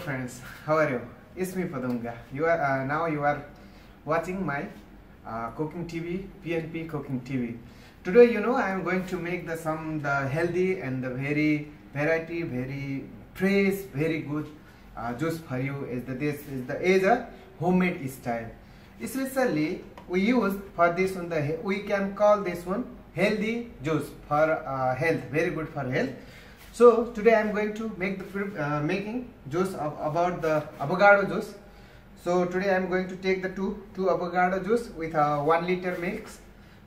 friends, how are you? It's me Padunga. You are watching my cooking TV, PNP cooking TV. Today, I am going to make the healthy and the very variety, very fresh, very good juice for you. This is a homemade style. Especially we use for this one, we can call this one healthy juice for health, very good for health. So today I am going to make the making juice about the avocado juice. So today I am going to take the two avocado juice with 1 liter milk.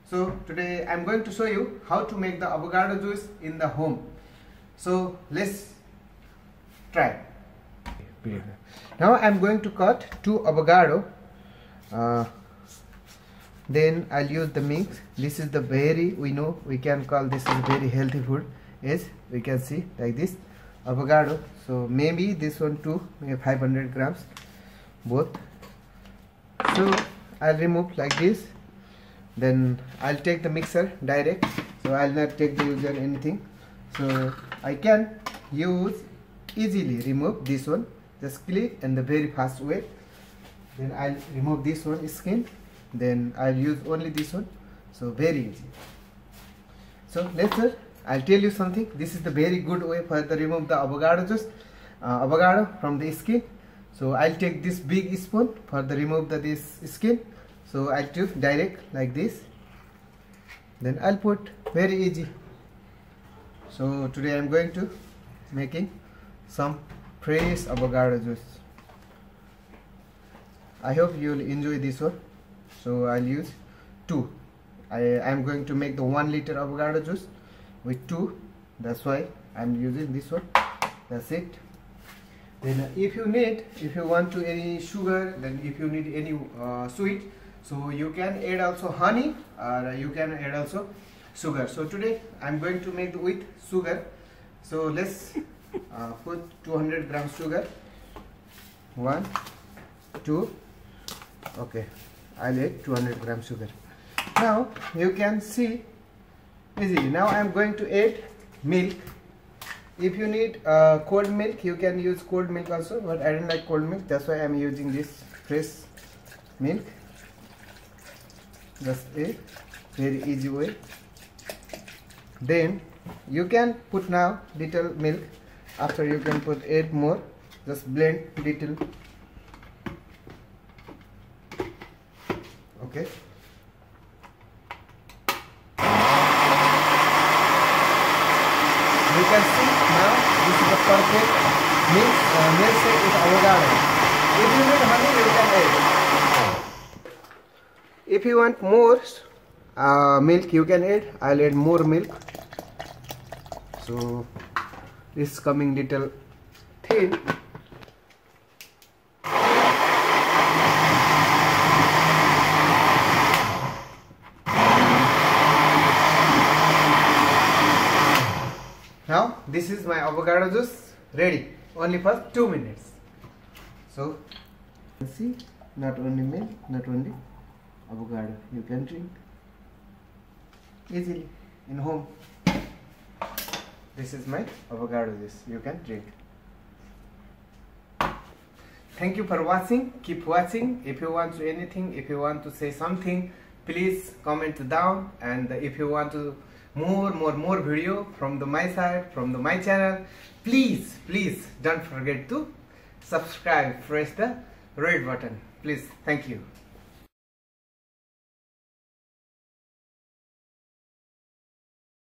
So today I am going to show you how to make the avocado juice in the home. So let's try. Now I am going to cut 2 avocado. Then I'll use the mix. This is the we can call this is very healthy food. Yes, we can see like this avocado. So maybe this one too, maybe 500 grams both. So I'll remove like this. Then I'll take the mixer direct. So I'll not take the user anything. So I can easily remove this one. Just click in the very fast way. Then I'll remove this one skin. Then I'll use only this one. So very easy. So let's start. I'll tell you something. This is the very good way for the remove the avocado juice, avocado from the skin. So I'll take this big spoon for the remove this skin. So I'll do direct like this. Then I'll put very easy. So today I'm going to making some fresh avocado juice. I hope you'll enjoy this one. So I'll use 2. I'm going to make the 1 liter avocado juice with 2. That's why I'm using this one. That's it. Then if you want to any sugar, then if you need any sweet, so you can add also honey or you can add also sugar. So today I'm going to make with sugar. So let's put 200 grams sugar. 1, 2. Okay, I'll add 200 grams sugar. Now you can see easily. Now I am going to add milk. If you need cold milk, you can use cold milk also, but I don't like cold milk. That's why I am using this fresh milk. That's a very easy way. Then you can put now little milk. After you can put 8 more. Just blend little. Okay. You can see now this is the perfect milkshake with avocado. If you need honey, you can add. If you want more milk, you can add. I'll add more milk. So this is coming little thin. Now this is my avocado juice ready, only for 2 minutes. So you see, not only milk, not only avocado, you can drink easily in home. This is my avocado juice, you can drink. Thank you for watching. Keep watching. If you want to anything, if you want to say something, please comment down. And if you want to more video from my side, from my channel, please don't forget to subscribe. Press the red button, please. Thank you.